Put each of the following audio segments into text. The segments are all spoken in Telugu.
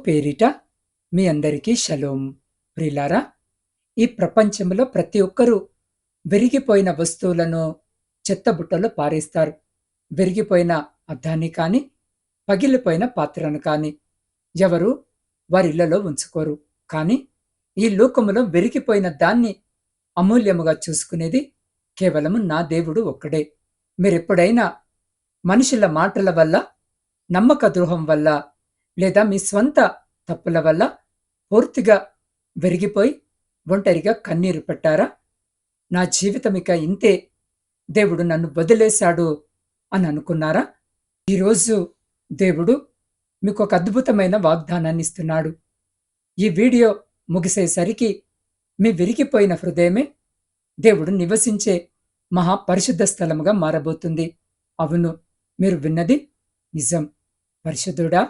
పేరిట మీ అందరికీ షలోం. ప్రియులారా, ఈ ప్రపంచంలో ప్రతి ఒక్కరూ విరిగిపోయిన వస్తువులను చెత్తబుట్టలో పారేస్తారు. విరిగిపోయిన అద్దాన్ని కానీ, పగిలిపోయిన పాత్రను కానీ ఎవరు వారిళ్లలో ఉంచుకోరు. కానీ ఈ లోకములో విరిగిపోయిన దాన్ని అమూల్యముగా చూసుకునేది కేవలము నా దేవుడు ఒక్కడే. మీరెప్పుడైనా మనుషుల మాటల వల్ల, నమ్మక ద్రోహం వల్ల, లేదా మీ స్వంత తప్పుల వల్ల పూర్తిగా విరిగిపోయి ఒంటరిగా కన్నీరు పెట్టారా? నా జీవితం ఇక ఇంతే, దేవుడు నన్ను వదిలేశాడు అని అనుకున్నారా? ఈరోజు దేవుడు మీకు ఒక అద్భుతమైన వాగ్దానాన్ని ఇస్తున్నాడు. ఈ వీడియో ముగిసేసరికి మీ విరిగిపోయిన హృదయమే దేవుడు నివసించే మహాపరిశుద్ధ స్థలముగా మారబోతుంది. అవును, మీరు విన్నది నిజం. పరిశుద్ధుడా,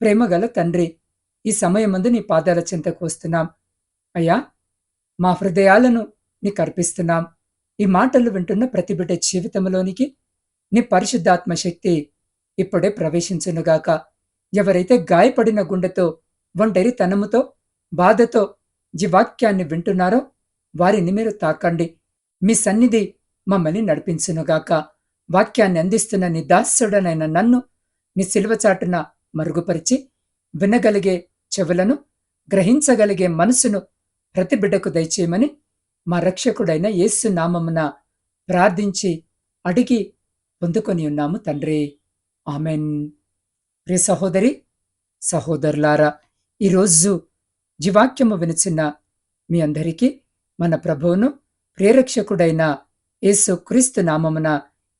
ప్రేమగల తండ్రి, ఈ సమయమందు నీ పాదాల చెంతకు వస్తున్నాం. అయ్యా, మా హృదయాలను నీకు అర్పిస్తున్నాం. ఈ మాటలు వింటున్న ప్రతి బిడ్డ జీవితంలోనికి నీ పరిశుద్ధాత్మ శక్తి ఇప్పుడే ప్రవేశించునుగాక. ఎవరైతే గాయపడిన గుండెతో, ఒంటరితనముతో, బాధతో ఈ వాక్యాన్ని వింటున్నారో వారిని మీరు తాకండి. మీ సన్నిధి మమ్మల్ని నడిపించునుగాక. వాక్యాన్ని అందిస్తున్న నీ దాసుడనైన నన్ను నీ సిలువ చాటున మరుగుపరిచి, వినగలిగే చెవులను, గ్రహించగలిగే మనసును ప్రతి బిడ్డకు దయచేయమని మా రక్షకుడైన యేసు నామమున ప్రార్థించి అడిగి పొందుకొని ఉన్నాము తండ్రి. ఆమెన్. ప్రియ సహోదరి, సహోదరులారా, ఈరోజు జీవాక్యము వినుచున్న మీ అందరికీ మన ప్రభువును ప్రియరక్షకుడైన యేసు క్రీస్తు నామమున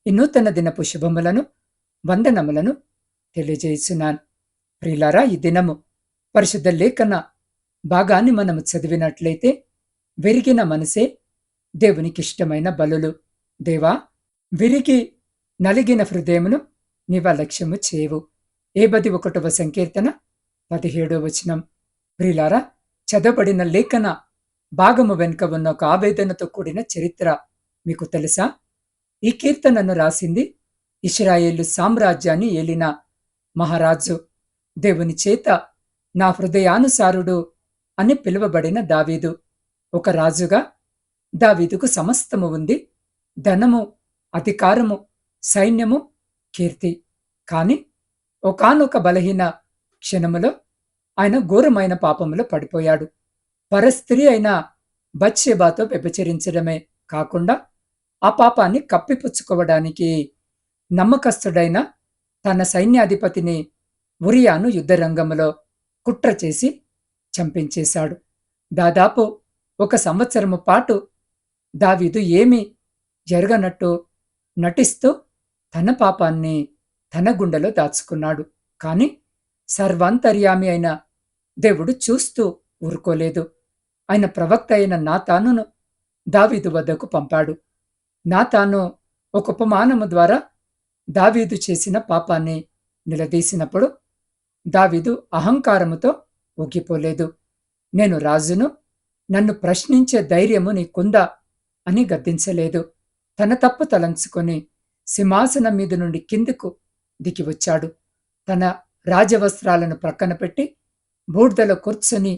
ఈ నూతన దినపు శుభములను, వందనములను తెలియజేస్తున్నాను. ప్రియులారా, ఈ దినము పరిశుద్ధ లేఖన భాగాన్ని మనము చదివినట్లయితే, విరిగిన మనసే దేవునికిష్టమైన బలులు. దేవా, విరిగి నలిగిన హృదయమును నీవలక్ష్యము చేయవు. 81వ సంకీర్తన 17వ వచనం. ప్రియులారా, చదవబడిన లేఖన భాగము వెనుక ఉన్న ఒక ఆవేదనతో కూడిన చరిత్ర మీకు తెలుసా? ఈ కీర్తనను రాసింది ఇశ్రాయేలు సామ్రాజ్యాన్ని ఏలిన మహారాజు, దేవుని చేత నా హృదయానుసారుడు అని పిలువబడిన దావీదు. ఒక రాజుగా దావీదుకు సమస్తము ఉంది: ధనము, అధికారము, సైన్యము, కీర్తి. కాని ఒకానొక బలహీన క్షణములో ఆయన ఘోరమైన పాపములో పడిపోయాడు. పరస్త్రీ అయిన బత్షెబాతో వ్యభిచరించడమే కాకుండా ఆ పాపాన్ని కప్పిపుచ్చుకోవడానికి నమ్మకస్తుడైన తన సైన్యాధిపతిని ఉరియాను యుద్ధరంగంలో కుట్ర చేసి చంపించేశాడు. దాదాపు 1 సంవత్సరము పాటు దావీదు ఏమీ జరగనట్టు నటిస్తూ తన పాపాన్ని తన గుండెలో దాచుకున్నాడు. కాని సర్వాంతర్యామి అయిన దేవుడు చూస్తూ ఊరుకోలేదు. ఆయన ప్రవక్త అయిన నాతానును దావీదు వద్దకు పంపాడు. నాతాను ఒక ఉపమానము ద్వారా దావీదు చేసిన పాపాన్ని నిలదీసినప్పుడు దావీదు అహంకారముతో ఊగిపోలేదు. నేను రాజును, నన్ను ప్రశ్నించే ధైర్యము నీకుందా అని గద్దించలేదు. తన తప్పు తలంచుకొని సింహాసనం మీద నుండి కిందకు దిగి వచ్చాడు. తన రాజవస్త్రాలను ప్రక్కన పెట్టి బూర్దలో కూర్చొని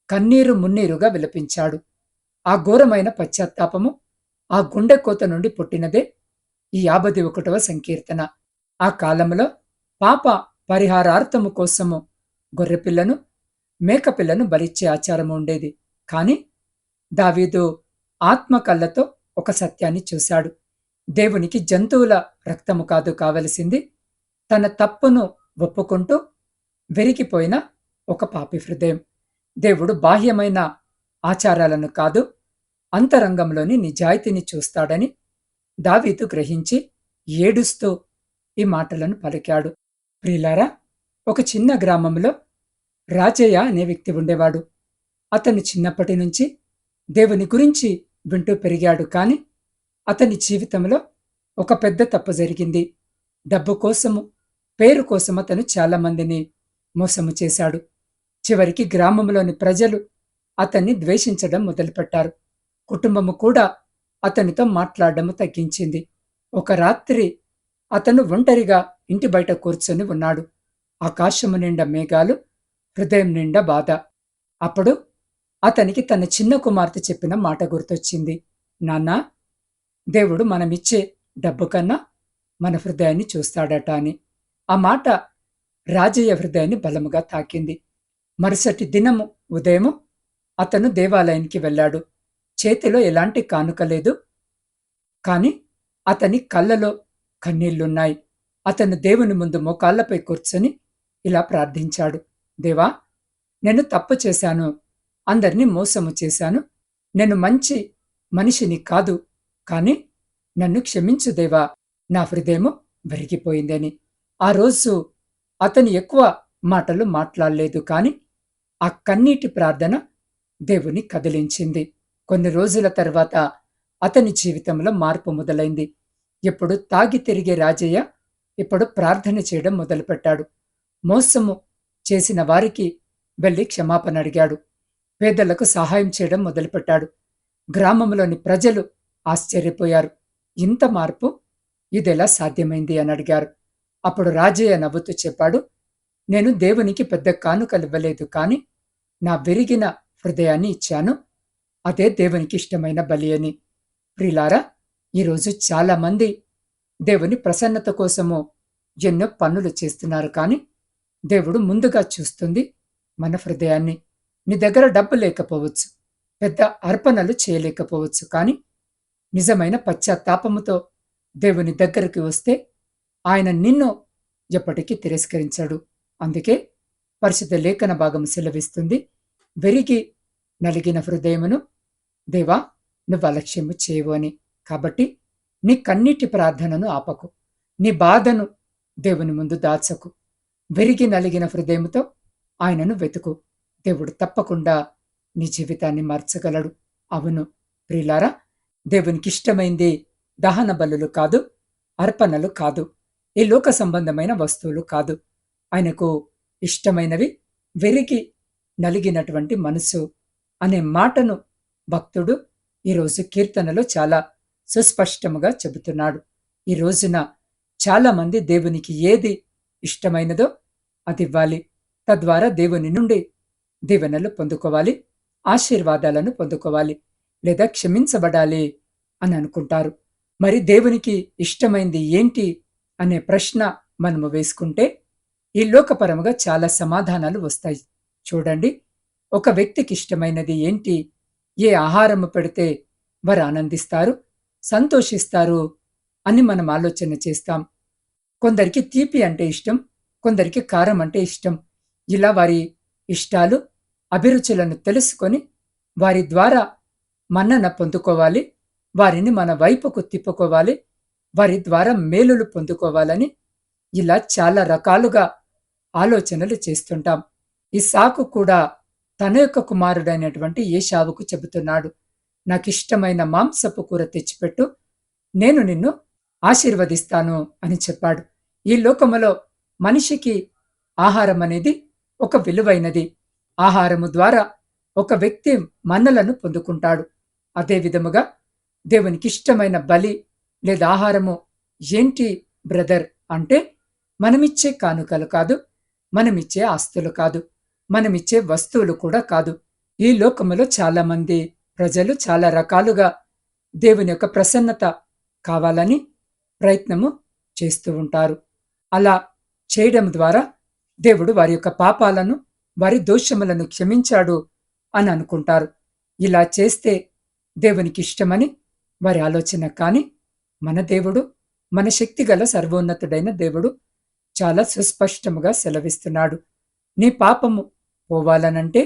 కన్నీరు మున్నీరుగా విలపించాడు. ఆ ఘోరమైన పశ్చాత్తాపము ఆ గుండెకోత నుండి పుట్టినదే ఈ 51వ సంకీర్తన. ఆ కాలంలో పాప పరిహారార్థము కోసము గొర్రెపిల్లను, మేకపిల్లను బలిచ్చే ఆచారము ఉండేది. కాని దావీదు ఆత్మకళ్ళతో ఒక సత్యాన్ని చూశాడు. దేవునికి జంతువుల రక్తము కాదు కావలసింది, తన తప్పును ఒప్పుకుంటూ విరిగిపోయిన ఒక పాపి హృదయం. దేవుడు బాహ్యమైన ఆచారాలను కాదు, అంతరంగంలోని నిజాయితీని చూస్తాడని దావీదు గ్రహించి ఏడుస్తూ ఈ మాటలను పలికాడు. ప్రియులారా, ఒక చిన్న గ్రామంలో రాజయ్య అనే వ్యక్తి ఉండేవాడు. అతను చిన్నప్పటి నుంచి దేవుని గురించి వింటూ పెరిగాడు. కాని అతని జీవితంలో ఒక పెద్ద తప్పు జరిగింది. డబ్బు కోసము, పేరు కోసం అతను చాలా మందిని మోసము చేశాడు. చివరికి గ్రామంలోని ప్రజలు అతన్ని ద్వేషించడం మొదలుపెట్టారు. కుటుంబము కూడా అతనితో మాట్లాడడము తగ్గించింది. ఒక రాత్రి అతను ఒంటరిగా ఇంటి బయట కూర్చొని ఉన్నాడు. ఆకాశము నిండా మేఘాలు, హృదయం నిండా బాధ. అప్పుడు అతనికి తన చిన్న కుమార్తె చెప్పిన మాట గుర్తొచ్చింది. నాన్నా, దేవుడు మనమిచ్చే డబ్బు కన్నా మన హృదయాన్ని చూస్తాడట అని. ఆ మాట రాజయ్య హృదయాన్ని బలముగా తాకింది. మరుసటి దినము ఉదయము అతను దేవాలయానికి వెళ్ళాడు. చేతిలో ఎలాంటి కానుక లేదు. కాని అతని కళ్ళలో కన్నీళ్లున్నాయి. అతను దేవుని ముందు మోకాళ్లపై కూర్చొని ఇలా ప్రార్థించాడు. దేవా, నేను తప్పు చేశాను. అందరినీ మోసము చేశాను. నేను మంచి మనిషిని కాదు. కాని నన్ను క్షమించు దేవా. నా హృదయము విరిగిపోయిందని. ఆ రోజు అతను ఎక్కువ మాటలు మాట్లాడలేదు. కాని ఆ కన్నీటి ప్రార్థన దేవుని కదిలించింది. కొన్ని రోజుల తర్వాత అతని జీవితంలో మార్పు మొదలైంది. ఇప్పుడు తాగి తిరిగే రాజయ్య ఇప్పుడు ప్రార్థన చేయడం మొదలుపెట్టాడు. మోసము చేసిన వారికి వెళ్లి క్షమాపణ అడిగాడు. పేదలకు సహాయం చేయడం మొదలుపెట్టాడు. గ్రామంలోని ప్రజలు ఆశ్చర్యపోయారు. ఇంత మార్పు ఇదెలా సాధ్యమైంది అని అడిగారు. అప్పుడు రాజయ్య నవ్వుతూ చెప్పాడు, నేను దేవునికి పెద్ద కానుకలు ఇవ్వలేదు. కాని నా విరిగిన హృదయాన్ని ఇచ్చాను. అదే దేవునికి ఇష్టమైన బలి అని. ప్రియులారా, ఈరోజు చాలా మంది దేవుని ప్రసన్నత కోసము ఎన్నో పనులు చేస్తున్నారు. కాని దేవుడు ముందుగా చూస్తుంది మన హృదయాన్ని. నీ దగ్గర డబ్బు లేకపోవచ్చు, పెద్ద అర్పణలు చేయలేకపోవచ్చు. కాని నిజమైన పశ్చాత్తాపముతో దేవుని దగ్గరికి వస్తే ఆయన నిన్ను ఎప్పటికీ తిరస్కరించాడు. అందుకే పరిశుద్ధ లేఖన భాగం సెలవిస్తుంది, వెరిగి నలిగిన హృదయమును దేవా నువ్వు అలక్ష్యము చేయవు అని. కాబట్టి నీ కన్నీటి ప్రార్థనను ఆపకు. నీ బాధను దేవుని ముందు దాచకు. వెరిగి నలిగిన హృదయముతో ఆయనను వెతుకు. దేవుడు తప్పకుండా నీ జీవితాన్ని మార్చగలడు. అవును ప్రియులారా, దేవునికి ఇష్టమైంది దహన బలులు కాదు, అర్పణలు కాదు, ఈ లోక సంబంధమైన వస్తువులు కాదు. ఆయనకు ఇష్టమైనవి వెరిగి నలిగినటువంటి మనసు అనే మాటను భక్తుడు ఈరోజు కీర్తనలో చాలా సుస్పష్టముగా చెబుతున్నాడు. ఈ రోజున చాలా మంది దేవునికి ఏది ఇష్టమైనదో అది ఇవ్వాలి. తద్వారా దేవుని నుండి దీవెనలు పొందుకోవాలి, ఆశీర్వాదాలను పొందుకోవాలి, లేదా క్షమించబడాలి అని అనుకుంటారు. మరి దేవునికి ఇష్టమైంది ఏంటి అనే ప్రశ్న మనము వేసుకుంటే ఈ లోకపరముగా చాలా సమాధానాలు వస్తాయి. చూడండి, ఒక వ్యక్తికి ఇష్టమైనది ఏంటి, ఏ ఆహారము పెడితే వారు ఆనందిస్తారు, సంతోషిస్తారు అని మనం ఆలోచన చేస్తాం. కొందరికి తీపి అంటే ఇష్టం, కొందరికి కారం అంటే ఇష్టం. ఇలా వారి ఇష్టాలు, అభిరుచులను తెలుసుకొని వారి ద్వారా మన్నన పొందుకోవాలి, వారిని మన వైపుకు తిప్పుకోవాలి, వారి ద్వారా మేలులు పొందుకోవాలని ఇలా చాలా రకాలుగా ఆలోచనలు చేస్తుంటాం. ఇస్సాకు కూడా తన యొక్క కుమారుడైనటువంటి ఏశావుకు చెబుతున్నాడు, నాకిష్టమైన మాంసపు కూర తెచ్చిపెట్టు, నేను నిన్ను ఆశీర్వదిస్తాను అని చెప్పాడు. ఈ లోకములో మనిషికి ఆహారం అనేది ఒక విలువైనది. ఆహారము ద్వారా ఒక వ్యక్తి మన్నలను పొందుకుంటాడు. అదే విధముగా దేవునికి ఇష్టమైన బలి లేదా ఆహారము ఏంటి బ్రదర్ అంటే, మనమిచ్చే కానుకలు కాదు, మనమిచ్చే ఆస్తులు కాదు, మనమిచ్చే వస్తువులు కూడా కాదు. ఈ లోకములో చాలా మంది ప్రజలు చాలా రకాలుగా దేవుని యొక్క ప్రసన్నత కావాలని ప్రయత్నము చేస్తూ ఉంటారు. అలా చేయడం ద్వారా దేవుడు వారి యొక్క పాపాలను, వారి దోషములను క్షమించాడు అని అనుకుంటారు. ఇలా చేస్తే దేవునికి ఇష్టమని వారి ఆలోచన. కాని మన దేవుడు, మన శక్తిగల సర్వోన్నతుడైన దేవుడు చాలా సుస్పష్టముగా సెలవిస్తున్నాడు, నీ పాపము పోవాలనంటే,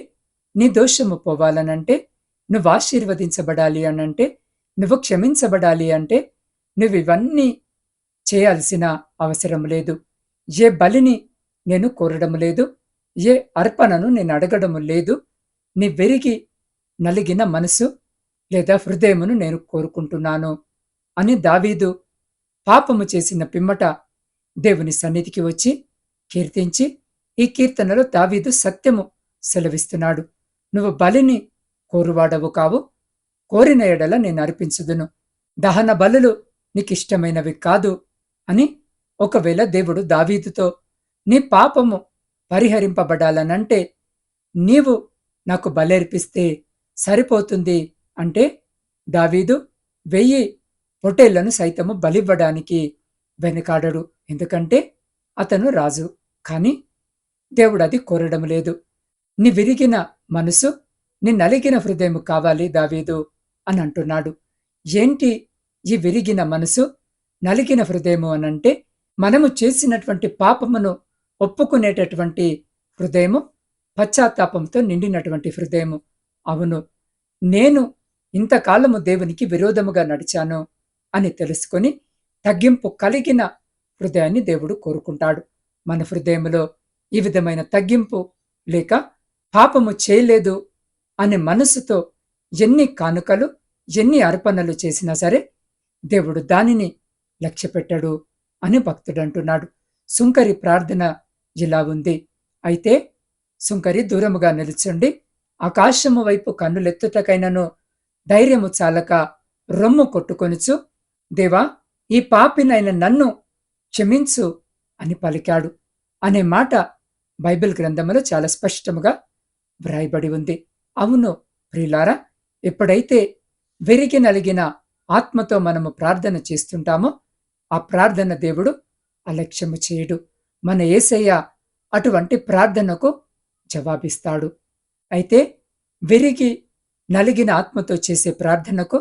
నీ దోషము పోవాలనంటే, నువ్వు ఆశీర్వదించబడాలి అనంటే, నువ్వు క్షమించబడాలి అంటే నువ్వు ఇవన్నీ చేయాల్సిన అవసరం లేదు. ఏ బలిని నేను కోరడం లేదు, ఏ అర్పణను నేను అడగడము లేదు. నీ వెరిగి నలిగిన మనసు లేదా హృదయమును నేను కోరుకుంటున్నాను అని దావీదు పాపము చేసిన పిమ్మట దేవుని సన్నిధికి వచ్చి కీర్తించి, ఈ కీర్తనలో దావీదు సత్యము సెలవిస్తున్నాడు, నువ్వు బలిని కోరువాడవు కావు, కోరిన ఎడల నేను అర్పించుదును, దహన బలులు నీకిష్టమైనవి కాదు అని. ఒకవేళ దేవుడు దావీదుతో నీ పాపము పరిహరింపబడాలనంటే నీవు నాకు బలర్పిస్తే సరిపోతుంది అంటే దావీదు 1000 పొట్టేళ్లను సైతము బలివ్వడానికి వెనుకాడడు. ఎందుకంటే అతను రాజు. కాని దేవుడది కోరడం లేదు. నీ విరిగిన మనసు, నీ నలిగిన హృదయం కావాలి దావీదు అని అంటున్నాడు. ఏంటి ఈ విరిగిన మనసు, నలిగిన హృదయము అనంటే మనము చేసినటువంటి పాపమును ఒప్పుకునేటటువంటి హృదయము, పశ్చాత్తాపంతో నిండినటువంటి హృదయము. అవును, నేను ఇంతకాలము దేవునికి విరోధముగా నడిచాను అని తెలుసుకొని తగ్గింపు కలిగిన హృదయాన్ని దేవుడు కోరుకుంటాడు. మన హృదయములో ఈ విధమైన తగ్గింపు లేక పాపము చేయలేదు అనే మనసుతో ఎన్ని కానుకలు, ఎన్ని అర్పణలు చేసినా సరే దేవుడు దానిని లక్ష్యపెట్టాడు అని భక్తుడంటున్నాడు. సుంకరి ప్రార్థన ఇలా ఉంది. అయితే సుంకరి దూరముగా నిలుచుండి ఆకాశము వైపు కన్నులెత్తుటకైనను ధైర్యము చాలక రొమ్ము కొట్టుకొనుచు, దేవా, ఈ పాపినైన నన్ను క్షమించు అని పలికాడు అనే మాట బైబిల్ గ్రంథములో చాలా స్పష్టముగా వ్రాయబడి ఉంది. అవును ప్రియులారా, ఎప్పుడైతే విరిగి నలిగిన ఆత్మతో మనము ప్రార్థన చేస్తుంటామో ఆ ప్రార్థన దేవుడు అలక్ష్యము చేయడు. మన యేసయ్య అటువంటి ప్రార్థనకు జవాబిస్తాడు. అయితే విరిగి నలిగిన ఆత్మతో చేసే ప్రార్థనకు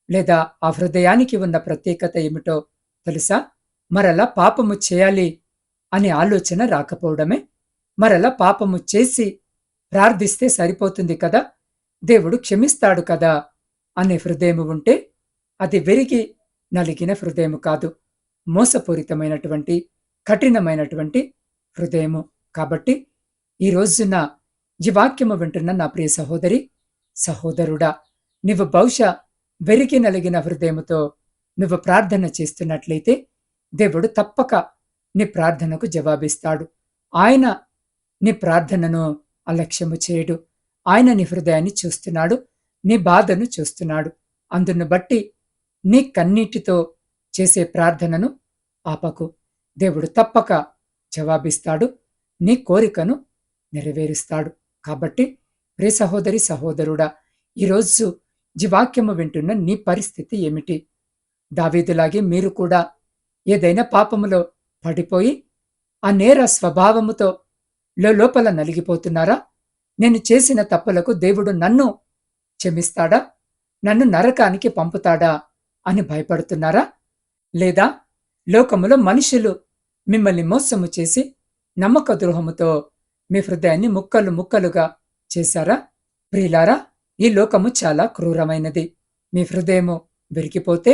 లేదా ఆ హృదయానికి ఉన్న ప్రత్యేకత ఏమిటో తెలుసా? మరలా పాపము చేయాలి అనే ఆలోచన రాకపోవడమే. మరలా పాపము చేసి ప్రార్థిస్తే సరిపోతుంది కదా, దేవుడు క్షమిస్తాడు కదా అనే హృదయము ఉంటే అది విరిగి నలిగిన హృదయము కాదు, మోసపూరితమైనటువంటి కఠినమైనటువంటి హృదయము. కాబట్టి ఈ రోజున ఈ వాక్యము వింటున్న నా ప్రియ సహోదరి సహోదరుడా, నువ్వు బహుశా వెరిగి నలిగిన హృదయముతో నువ్వు ప్రార్థన చేస్తున్నట్లయితే దేవుడు తప్పక నీ ప్రార్థనకు జవాబిస్తాడు. ఆయన నీ ప్రార్థనను అలక్ష్యము చేయడు. ఆయన నీ హృదయాన్ని చూస్తున్నాడు, నీ బాధను చూస్తున్నాడు. అందును బట్టి నీ కన్నీటితో చేసే ప్రార్థనను ఆపకు. దేవుడు తప్పక జవాబిస్తాడు, నీ కోరికను నెరవేరుస్తాడు. కాబట్టి ప్రియ సహోదరి సహోదరుడా, ఈరోజు జీవాక్యము వింటున్న నీ పరిస్థితి ఏమిటి? దావీదులాగే మీరు కూడా ఏదైనా పాపములో పడిపోయి ఆ నేర స్వభావముతో లోపల నలిగిపోతున్నారా? నేను చేసిన తప్పులకు దేవుడు నన్ను క్షమిస్తాడా, నన్ను నరకానికి పంపుతాడా అని భయపడుతున్నారా? లేదా లోకములో మనుషులు మిమ్మల్ని మోసము చేసి నమ్మక ద్రోహముతో మీ హృదయాన్ని ముక్కలు ముక్కలుగా చేశారా? ప్రియులారా, ఈ లోకము చాలా క్రూరమైనది. మీ హృదయము విరిగిపోతే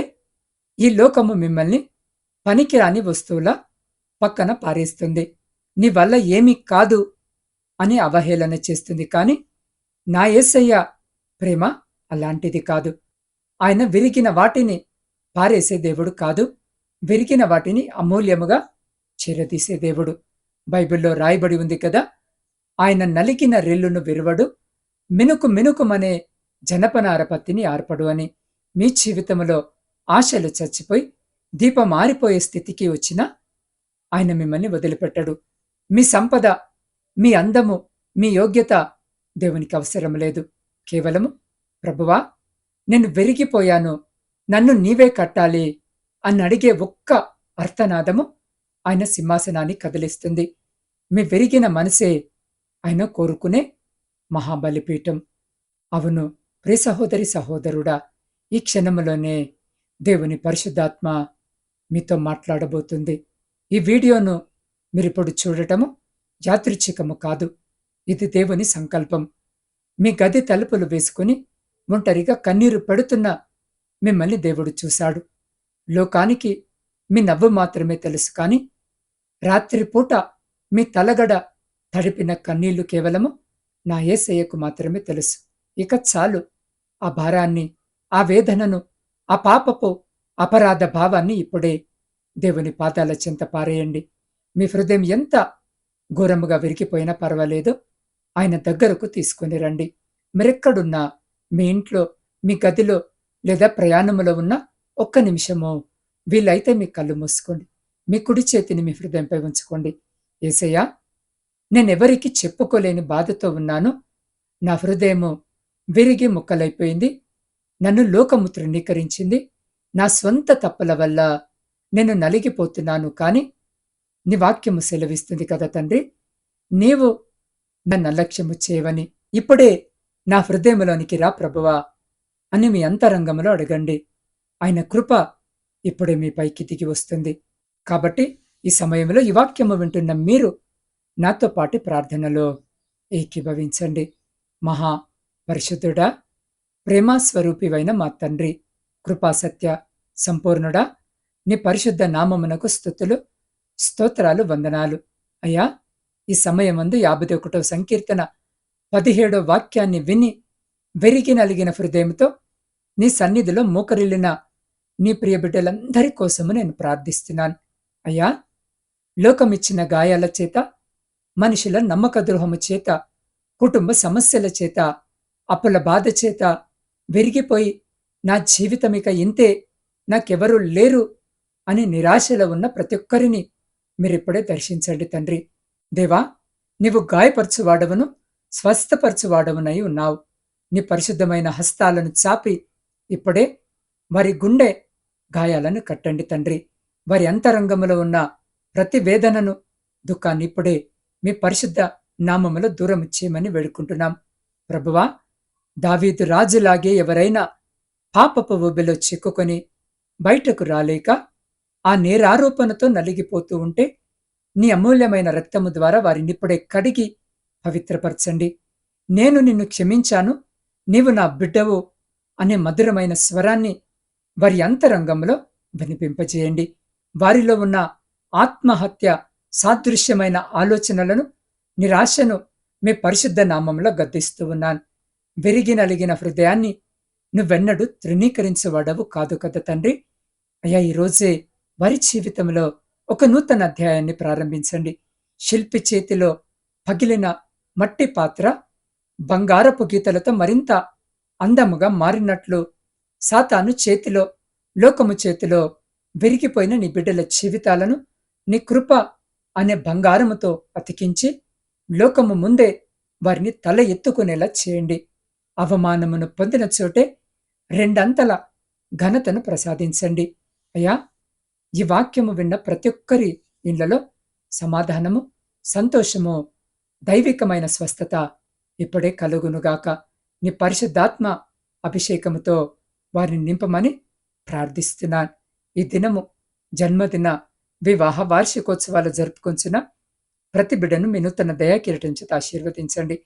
ఈ లోకము మిమ్మల్ని పనికిరాని వస్తువుల పక్కన పారేస్తుంది. నీ వల్ల ఏమీ కాదు అని అవహేళన చేస్తుంది. కానీ నా యేసయ్య ప్రేమ అలాంటిది కాదు. ఆయన విరిగిన వాటిని పారేసే దేవుడు కాదు, విరిగిన వాటిని అమూల్యముగా చేరదీసే దేవుడు. బైబిల్లో రాయబడి ఉంది కదా, ఆయన నలిగిన రెల్లును విరువడు, మినుకు మినుకుమనే జనపనార పత్తిని ఆర్పడు అని. మీ జీవితంలో ఆశలు చచ్చిపోయి దీపం ఆరిపోయే స్థితికి వచ్చినా ఆయన మిమ్మల్ని వదిలిపెట్టడు. మీ సంపద, మీ అందము, మీ యోగ్యత దేవునికి అవసరం లేదు. కేవలము ప్రభువా, నేను వెరిగిపోయాను, నన్ను నీవే కట్టాలి అని అడిగే ఒక్క అర్థనాదము ఆయన సింహాసనాన్ని కదిలిస్తుంది. మీ వెరిగిన మనసే ఆయన కోరుకునే మహాబలిపీఠం. అవును ప్రియ సహోదరి సహోదరుడా, ఈ క్షణములోనే దేవుని పరిశుద్ధాత్మ మీతో మాట్లాడబోతుంది. ఈ వీడియోను మీరిప్పుడు చూడటము యాదృచ్ఛికము కాదు, ఇది దేవుని సంకల్పం. మీ గది తలుపులు వేసుకుని ఒంటరిగా కన్నీరు పెడుతున్న మిమ్మల్ని దేవుడు చూశాడు. లోకానికి మీ నవ్వు మాత్రమే తెలుసు, కానీ రాత్రిపూట మీ తలగడ తడిపిన కన్నీళ్లు కేవలము నా యేసయ్యకు మాత్రమే తెలుసు. ఇక చాలు, ఆ భారాన్ని, ఆ వేదనను, ఆ పాపపు అపరాధ భావాన్ని ఇప్పుడే దేవుని పాదాల చెంత పారేయండి. మీ హృదయం ఎంత ఘోరముగా విరిగిపోయినా పర్వాలేదు, ఆయన దగ్గరకు తీసుకుని రండి. మీరెక్కడున్నా, మీ ఇంట్లో, మీ గదిలో లేదా ప్రయాణములో ఉన్న ఒక్క నిమిషము వీలైతే మీ కళ్ళు మూసుకోండి. మీ కుడి చేతిని మీ హృదయంపై ఉంచుకోండి. యేసయ్యా, నేనెవరికి చెప్పుకోలేని బాధతో ఉన్నాను. నా హృదయము విరిగి ముక్కలైపోయింది. నన్ను లోకము తృణీకరించింది. నా స్వంత తప్పుల వల్ల నేను నలిగిపోతున్నాను. కాని నీ వాక్యము సెలవిస్తుంది కదా తండ్రి, నీవు నన్ను అలక్ష్యము చేయవని. ఇప్పుడే నా హృదయములోనికి రా ప్రభువా అని మీ అంతరంగంలో అడగండి. ఆయన కృప ఇప్పుడే మీ పైకి దిగి వస్తుంది. కాబట్టి ఈ సమయంలో ఈ వాక్యము వింటున్న మీరు నాతో పాటు ప్రార్థనలో ఏకీభవించండి. మహా పరిశుద్ధుడా, ప్రేమాస్వరూపివైన మా తండ్రి, కృపాసత్య సంపూర్ణుడా, నీ పరిశుద్ధ నామమునకు స్తుతులు, స్తోత్రాలు, వందనాలు. అయ్యా, ఈ సమయమందు 51వ సంకీర్తన 17వ వాక్యాన్ని విని వెరిగి నలిగిన హృదయంతో నీ సన్నిధిలో మోకరిల్లిన నీ ప్రియ బిడ్డలందరి కోసము నేను ప్రార్థిస్తున్నాను. అయ్యా, లోకమిచ్చిన గాయాల చేత, మనుషుల నమ్మక ద్రోహము చేత, కుటుంబ సమస్యల చేత, అప్పుల బాధ చేత విరిగిపోయి నా జీవితమిక ఇంతే, నాకెవరూ లేరు అని నిరాశలో ఉన్న ప్రతి ఒక్కరిని మీరిప్పుడే దర్శించండి తండ్రి. దేవా, నీవు గాయపరచువాడవును, స్వస్థపరచువాడవునై ఉన్నావు. నీ పరిశుద్ధమైన హస్తాలను చాపి ఇప్పుడే వారి గుండె గాయాలను కట్టండి తండ్రి. వారి అంతరంగములో ఉన్న ప్రతి వేదనను, దుఃఖాన్ని ఇప్పుడే మీ పరిశుద్ధ నామములో దూరం చేయమని వేడుకుంటున్నాం. ప్రభువా, దావీదు రాజులాగే ఎవరైనా పాపపు ఊబిలో చిక్కుకొని బయటకు రాలేక ఆ నేరారోపణతో నలిగిపోతూ ఉంటే నీ అమూల్యమైన రక్తము ద్వారా వారినిప్పుడే కడిగి పవిత్రపరచండి. నేను నిన్ను క్షమించాను, నీవు నా బిడ్డవు అనే మధురమైన స్వరాన్ని వారి అంతరంగంలో వినిపింపజేయండి. వారిలో ఉన్న ఆత్మహత్య సాదృశ్యమైన ఆలోచనలను, నిరాశను మీ పరిశుద్ధ నామంలో గద్దిస్తూ ఉన్నాను. విరిగి నలిగిన హృదయాన్ని నువ్వెన్నడూ తృణీకరించేవాడవు కాదు కదా తండ్రి. అయ్యా, ఈరోజే వారి జీవితంలో ఒక నూతన అధ్యాయాన్ని ప్రారంభించండి. శిల్పి చేతిలో పగిలిన మట్టి పాత్ర బంగారపు గీతలతో మరింత అందముగా మారినట్లు సాతాను చేతిలో, లోకము చేతిలో విరిగిపోయిన నీ బిడ్డల జీవితాలను నీ కృప అనే బంగారముతో అతికించి లోకము ముందే వారిని తల ఎత్తుకునేలా చేయండి. అవమానమును పొందిన చోటే రెండంతల ఘనతను ప్రసాదించండి. అయ్యా, ఈ వాక్యము విన్న ప్రతి ఒక్కరి ఇళ్లలో సమాధానము, సంతోషము, దైవికమైన స్వస్థత ఇప్పుడే కలుగునుగాక. నీ పరిశుద్ధాత్మ అభిషేకముతో వారిని నింపమని ప్రార్థిస్తున్నాను. ఈ దినము జన్మదిన, వివాహ వార్షికోత్సవాలు జరుపుకొంచిన ప్రతి బిడ్డను మీ నూతన దయాకిరీటం చేత ఆశీర్వదించండి.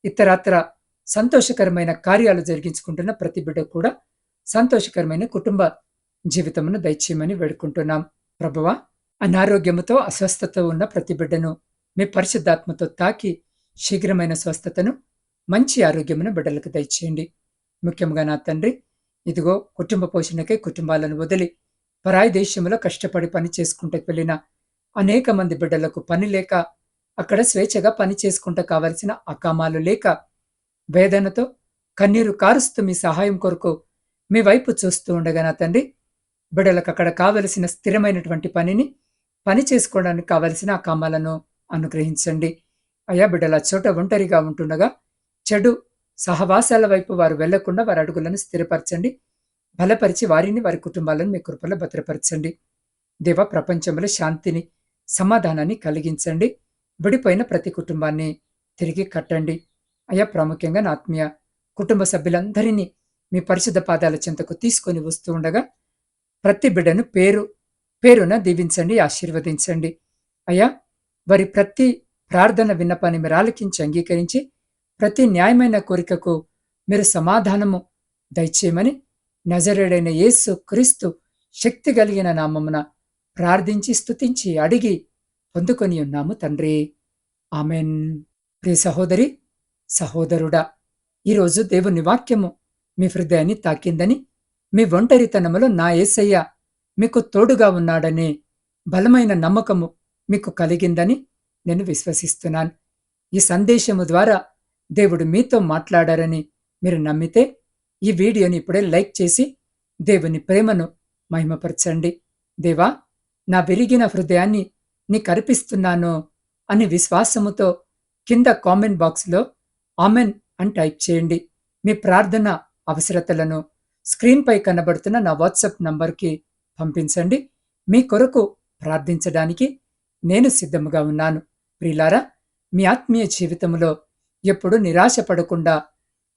ఇతరత్ర సంతోషకరమైన కార్యాలు జరిగించుకుంటున్న ప్రతి బిడ్డ కూడా సంతోషకరమైన కుటుంబ జీవితమును దయచేయమని వేడుకుంటున్నాం. ప్రభువా, అనారోగ్యముతో, అస్వస్థత ఉన్న ప్రతి బిడ్డను మీ పరిశుద్ధాత్మతో తాకి శీఘ్రమైన స్వస్థతను, మంచి ఆరోగ్యమును బిడ్డలకు దయచేయండి. ముఖ్యంగా నా తండ్రి, ఇదిగో కుటుంబ పోషణకై కుటుంబాలను వదిలి పరాయి దేశంలో కష్టపడి పని చేసుకుంటూ వెళ్ళిన అనేక మంది బిడ్డలకు పని లేక, అక్కడ స్వేచ్ఛగా పని చేసుకుంటూ కావలసిన అకామాలు లేక, వేదనతో కన్నీరు కారుస్తూ మీ సహాయం కొరకు మీ వైపు చూస్తూ ఉండగా నా తండ్రి, బిడ్డలకు అక్కడ కావలసిన స్థిరమైనటువంటి పని చేసుకోవడానికి కావలసిన అకామాలను అనుగ్రహించండి. అయా, బిడ్డల చోట ఒంటరిగా ఉంటుండగా చెడు సహవాసాల వైపు వారు వెళ్లకుండా వారి అడుగులను స్థిరపరచండి. బలపరిచి వారిని, వారి కుటుంబాలను మీ కృపలో భద్రపరచండి. దేవ, ప్రపంచంలో శాంతిని, సమాధానాన్ని కలిగించండి. విడిపోయిన ప్రతి కుటుంబాన్ని తిరిగి కట్టండి. అయా, ప్రాముఖ్యంగా నా ఆత్మీయ కుటుంబ సభ్యులందరినీ మీ పరిశుద్ధ పాదాల చెంతకు తీసుకొని వస్తూ ఉండగా ప్రతి బిడ్డను పేరున దీవించండి, ఆశీర్వదించండి. అయ్యా, వారి ప్రతి ప్రార్థన విన్నపాన్ని మీరు ఆలకించి అంగీకరించి ప్రతి న్యాయమైన కోరికకు మీరు సమాధానము దయచేయమని నజరేయుడైన యేసు క్రీస్తు శక్తి కలిగిన నామమున ప్రార్థించి స్తుతించి అడిగి పొందుకొని ఉన్నాము తండ్రి. ఆమెన్. ప్రియ సహోదరి, సహోదరుడా, ఈరోజు దేవుని వాక్యము మీ హృదయాన్ని తాకిందని, మీ ఒంటరితనములో నా యేసయ్య మీకు తోడుగా ఉన్నాడనే బలమైన నమ్మకము మీకు కలిగిందని నేను విశ్వసిస్తున్నాను. ఈ సందేశము ద్వారా దేవుడు మీతో మాట్లాడారని మీరు నమ్మితే ఈ వీడియోని ఇప్పుడే లైక్ చేసి దేవుని ప్రేమను మహిమపరచండి. దేవా, నా విరిగిన హృదయాన్ని నీకు అర్పిస్తున్నాను అని విశ్వాసముతో కింద కామెంట్ బాక్స్లో ఆమెన్ అని టైప్ చేయండి. మీ ప్రార్థన అవసరతలను స్క్రీన్పై కనబడుతున్న నా వాట్సాప్ నంబర్కి పంపించండి. మీ కొరకు ప్రార్థించడానికి నేను సిద్ధముగా ఉన్నాను. ప్రియులారా, మీ ఆత్మీయ జీవితంలో ఎప్పుడు నిరాశ పడకుండా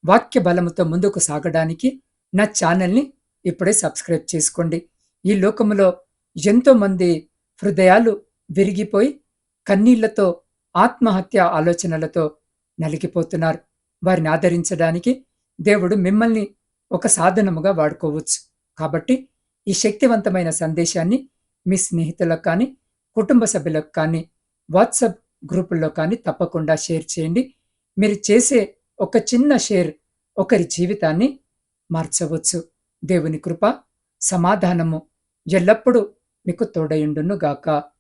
వాక్య బలముతో ముందుకు సాగడానికి నా ఛానల్ని ఇప్పుడే సబ్స్క్రైబ్ చేసుకోండి. ఈ లోకములో ఎంతో మంది హృదయాలు విరిగిపోయి కన్నీళ్లతో ఆత్మహత్య ఆలోచనలతో నలిగిపోతున్నారు. వారిని ఆదరించడానికి దేవుడు మిమ్మల్ని ఒక సాధనముగా వాడుకోవచ్చు. కాబట్టి ఈ శక్తివంతమైన సందేశాన్ని మీ స్నేహితులకు కానీ, కుటుంబ సభ్యులకు కానీ, వాట్సాప్ గ్రూపుల్లో కానీ తప్పకుండా షేర్ చేయండి. మీరు చేసే ఒక చిన్న షేర్ ఒకరి జీవితాన్ని మార్చవచ్చు. దేవుని కృప, సమాధానము ఎల్లప్పుడూ మీకు తోడయుండును గాక.